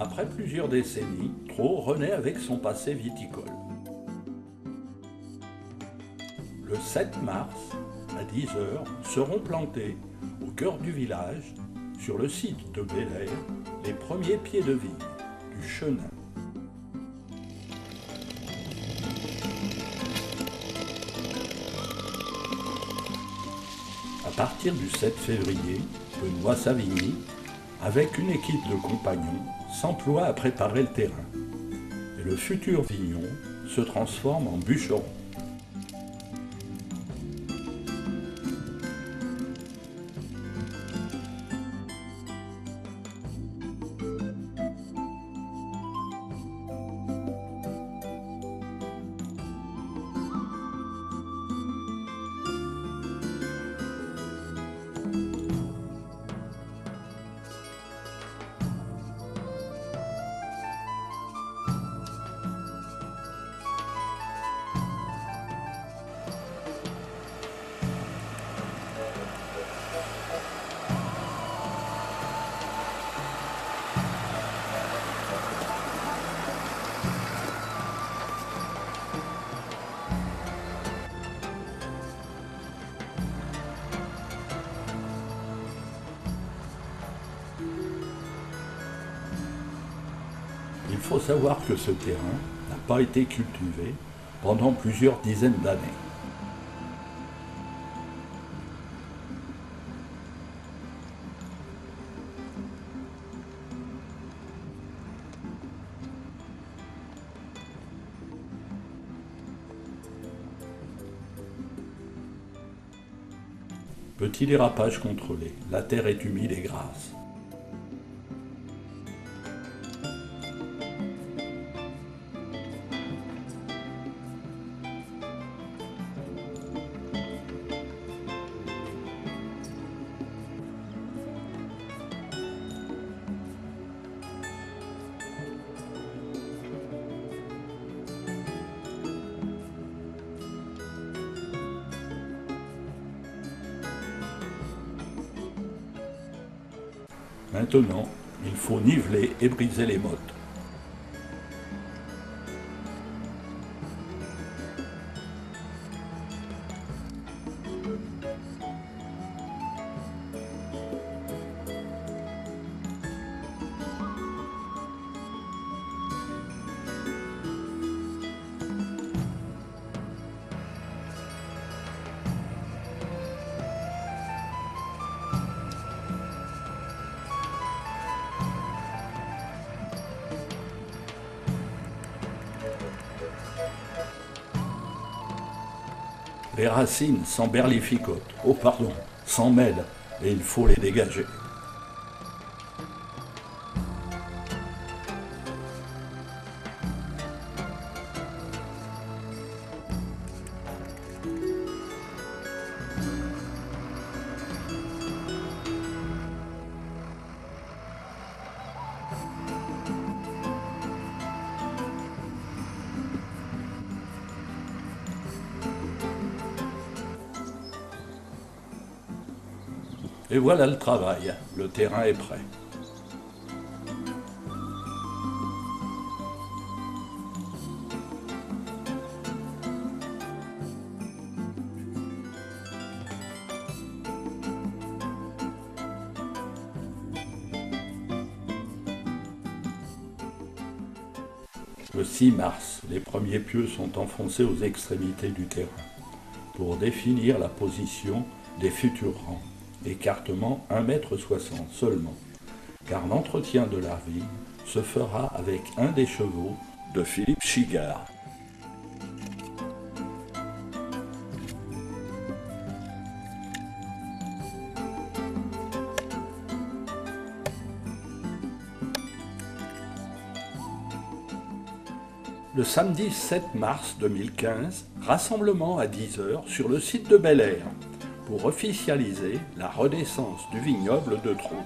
Après plusieurs décennies, Traux renaît avec son passé viticole. Le 7 mars, à 10 heures, seront plantés, au cœur du village, sur le site de Belair, les premiers pieds de vigne, du chenin. À partir du 7 février, Benoît Savigny, avec une équipe de compagnons, s'emploie à préparer le terrain. Et le futur vigneron se transforme en bûcheron. Il faut savoir que ce terrain n'a pas été cultivé pendant plusieurs dizaines d'années. Petit dérapage contrôlé, la terre est humide et grasse. Maintenant, il faut niveler et briser les mottes. Les racines s'emberlificotent, s'en mêlent, et il faut les dégager. Et voilà le travail, le terrain est prêt. Le 6 mars, les premiers pieux sont enfoncés aux extrémités du terrain pour définir la position des futurs rangs. Écartement 1,60 m seulement, car l'entretien de la vigne se fera avec un des chevaux de Philippe Chigard. Le samedi 7 mars 2015, rassemblement à 10 h sur le site de Belair, pour officialiser la renaissance du vignoble de Traux.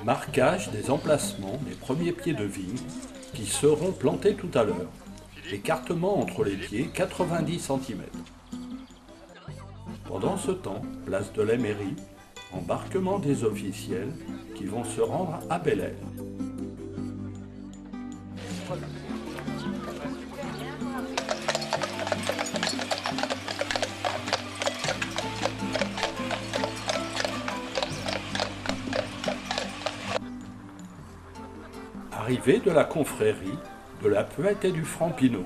Marquage des emplacements des premiers pieds de vigne qui seront plantés tout à l'heure. Écartement entre les pieds 90 cm. Pendant ce temps, place de la mairie, embarquement des officiels qui vont se rendre à Belair. Arrivée de la confrérie de la Puette et du Franc-Pinot.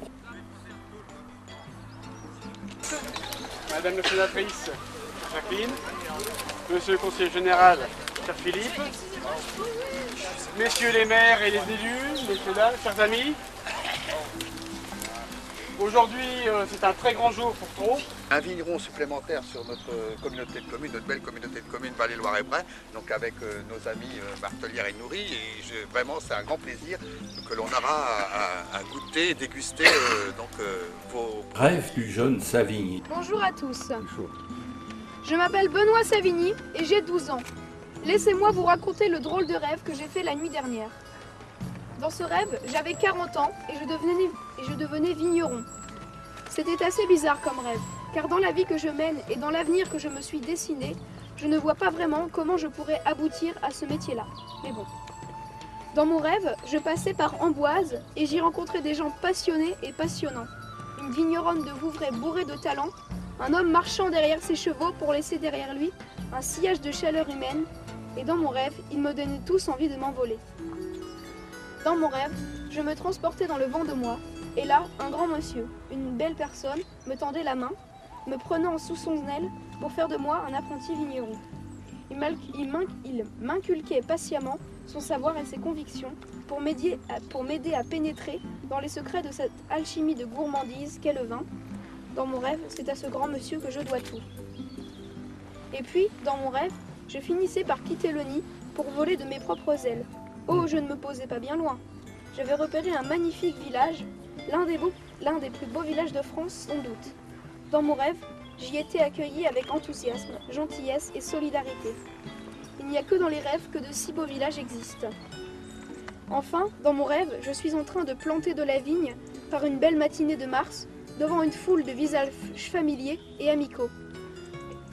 Madame la sénatrice, Jacqueline, Monsieur le conseiller général, cher Philippe, Messieurs les maires et les élus, messieurs, dames, chers amis, aujourd'hui c'est un très grand jour pour Trot. Un vigneron supplémentaire sur notre communauté de communes, notre belle communauté de communes Vallée-Loire-et-Bray, donc avec nos amis Martelière et Nourri. Et vraiment, c'est un grand plaisir que l'on aura à goûter et déguster vos... Rêve du jeune Savigny. Bonjour à tous. Je m'appelle Benoît Savigny et j'ai 12 ans. Laissez-moi vous raconter le drôle de rêve que j'ai fait la nuit dernière. Dans ce rêve, j'avais 40 ans et je devenais vigneron. C'était assez bizarre comme rêve, car dans la vie que je mène et dans l'avenir que je me suis dessiné, je ne vois pas vraiment comment je pourrais aboutir à ce métier-là. Mais bon. Dans mon rêve, je passais par Amboise et j'y rencontrais des gens passionnés et passionnants. Une vigneronne de Vouvray bourrée de talent, un homme marchant derrière ses chevaux pour laisser derrière lui un sillage de chaleur humaine, et dans mon rêve, ils me donnaient tous envie de m'envoler. Dans mon rêve, je me transportais dans le vent de moi, et là, un grand monsieur, une belle personne, me tendait la main, me prenant sous son aile pour faire de moi un apprenti vigneron. Il m'inculquait patiemment son savoir et ses convictions pour m'aider à pénétrer dans les secrets de cette alchimie de gourmandise qu'est le vin. Dans mon rêve, c'est à ce grand monsieur que je dois tout. Et puis, dans mon rêve, je finissais par quitter le nid pour voler de mes propres ailes. Oh, je ne me posais pas bien loin. J'avais repéré un magnifique village, l'un des plus beaux villages de France sans doute. Dans mon rêve, j'y étais accueilli avec enthousiasme, gentillesse et solidarité. Il n'y a que dans les rêves que de si beaux villages existent. Enfin, dans mon rêve, je suis en train de planter de la vigne par une belle matinée de mars, devant une foule de visages familiers et amicaux.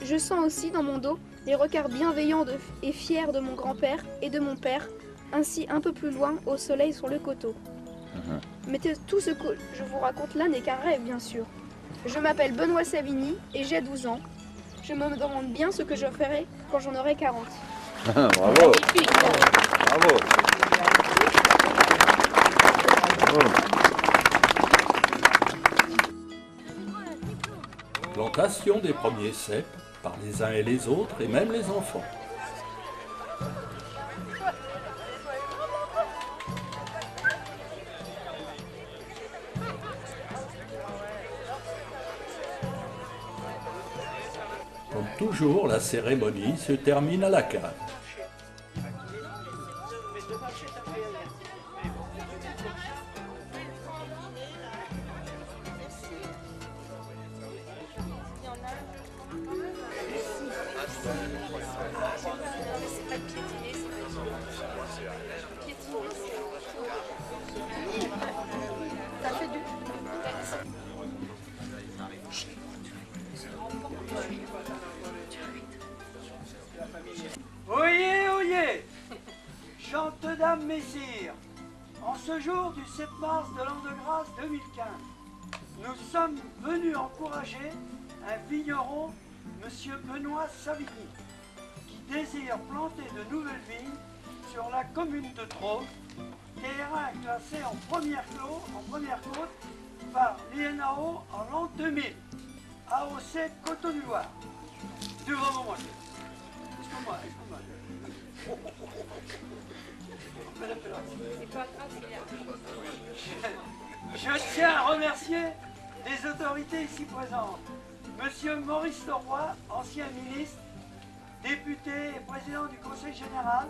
Je sens aussi dans mon dos les regards bienveillants et fiers de mon grand-père et de mon père, ainsi un peu plus loin au soleil sur le coteau. Mais tout ce que je vous raconte là n'est qu'un rêve, bien sûr. Je m'appelle Benoît Savigny et j'ai 12 ans. Je me demande bien ce que je ferai quand j'en aurai 40. Bravo. Bravo. Plantation des premiers cèpes par les uns et les autres et même les enfants. Comme toujours, la cérémonie se termine à la cave. Oyez, oyez, chante dame messire, en ce jour du 7 mars de l'an de grâce 2015, nous sommes venus encourager un vigneron, monsieur Benoît Savigny, qui désire planter de nouvelles vignes sur la commune de Trot, terrain classé en première côte par l'INAO en l'an 2000, AOC Coteau du Loir. Tu vraiment moi. Excuse-moi. Je tiens à remercier les autorités ici présentes. Monsieur Maurice Leroy, ancien ministre, député et président du Conseil général.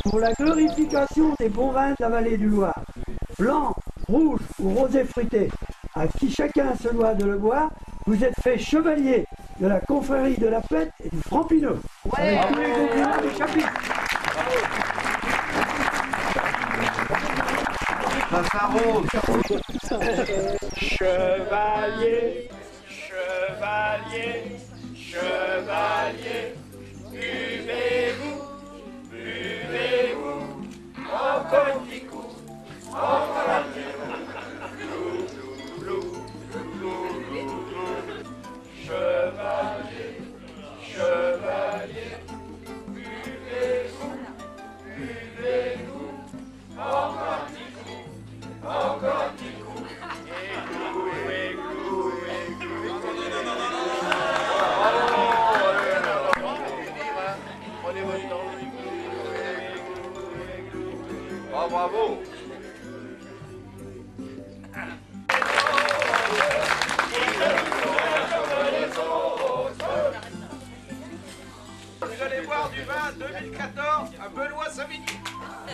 Pour la glorification des bons vins de la vallée du Loir, blanc, rouge ou rosé fruité, à qui chacun se doit de le boire, vous êtes fait chevalier de la confrérie de la Puette et du Franc-Pinot. Ouais. Avec tous les compliments du chapitre. Chevalier, chevalier, chevalier, buvez-vous, buvez-vous, encore un petit coup, encore un petit coup, chevalier, chevalier.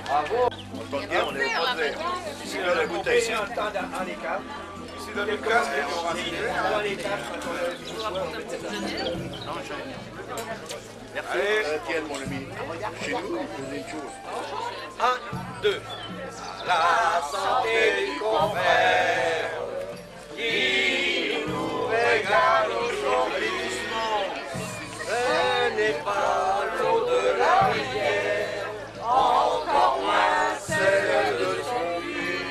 Bravo. On peut dire, on est pas de ici dans la bouteille. Ici, on tend dans les caves. Ici dans le casque, on va Dans les caves, quand on a Allez, tiens mon ami. Chez nous, on faisait une chose. 1, 2. La santé du confrère qui nous régale aujourd'hui. Ce n'est pas l'eau de la rivière, encore moins celle de son puits.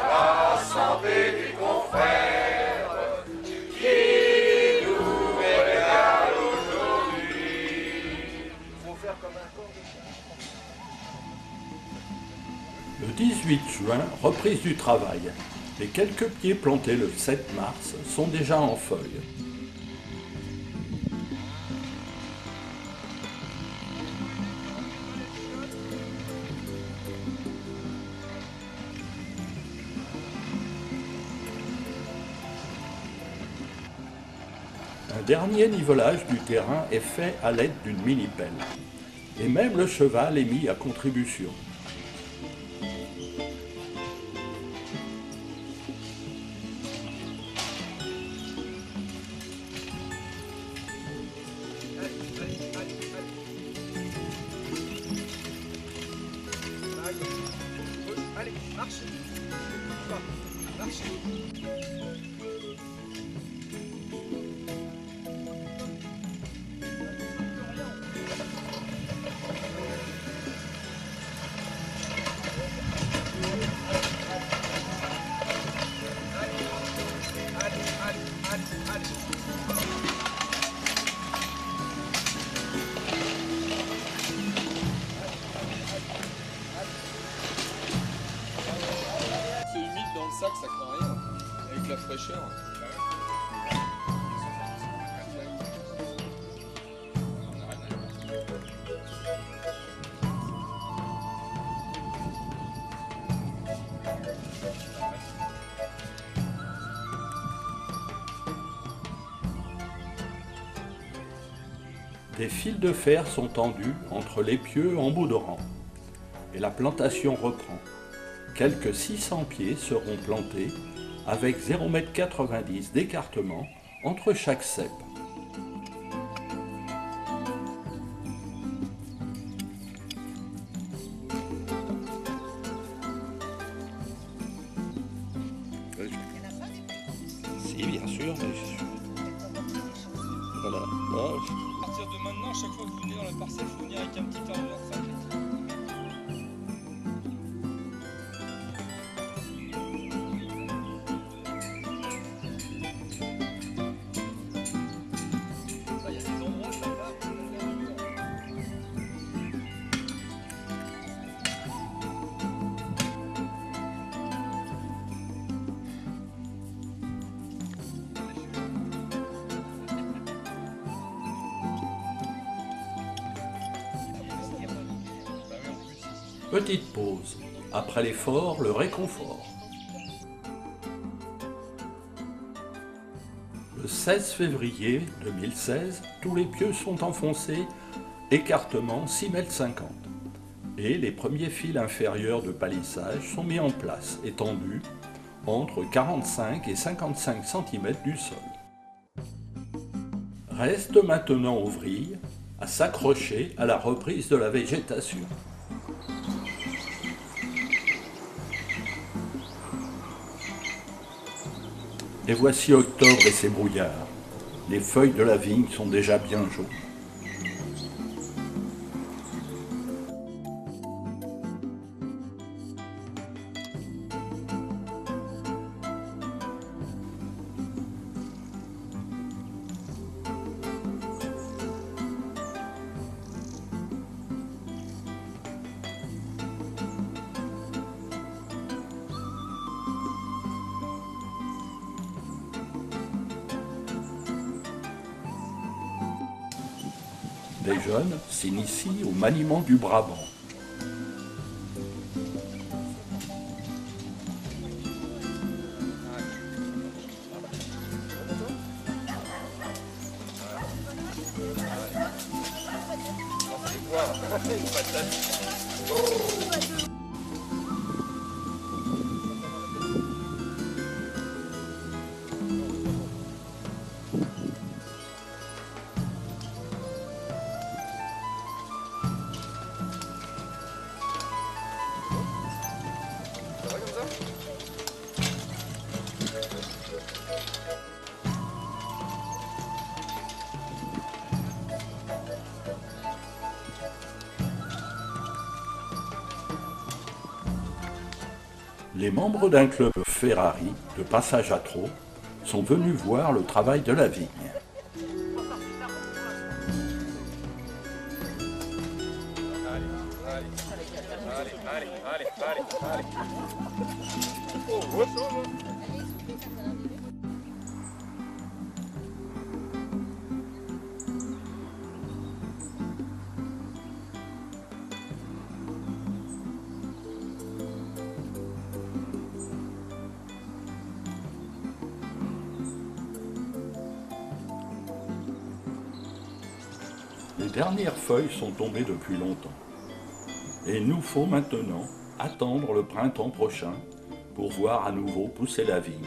La santé du confrère qui nous régale aujourd'hui. Le 18 juin, reprise du travail. Les quelques pieds plantés le 7 mars sont déjà en feuilles. Un dernier nivelage du terrain est fait à l'aide d'une mini-pelle. Et même le cheval est mis à contribution. Allez, marche. Marche. C'est humide dans le sac, ça craint rien. Avec la fraîcheur. Des fils de fer sont tendus entre les pieux en bout de rang. Et la plantation reprend. Quelques 600 pieds seront plantés avec 0,90 m d'écartement entre chaque cep. Si, bien sûr, mais voilà. À partir de maintenant, chaque fois que vous venez dans la parcelle, il faut venir avec un petit fermeur. Il y a des endroits là-bas. Petite pause. Après l'effort, le réconfort. Le 16 février 2016, tous les pieux sont enfoncés, écartement 6,50 m. Et les premiers fils inférieurs de palissage sont mis en place, étendus entre 45 et 55 cm du sol. Reste maintenant aux vrilles à s'accrocher à la reprise de la végétation. Et voici octobre et ses brouillards. Les feuilles de la vigne sont déjà bien jaunes. Les jeunes s'initient au maniement du Brabant. Les membres d'un club Ferrari de passage à Trot sont venus voir le travail de la vigne. Les dernières feuilles sont tombées depuis longtemps. Et il nous faut maintenant attendre le printemps prochain pour voir à nouveau pousser la vigne.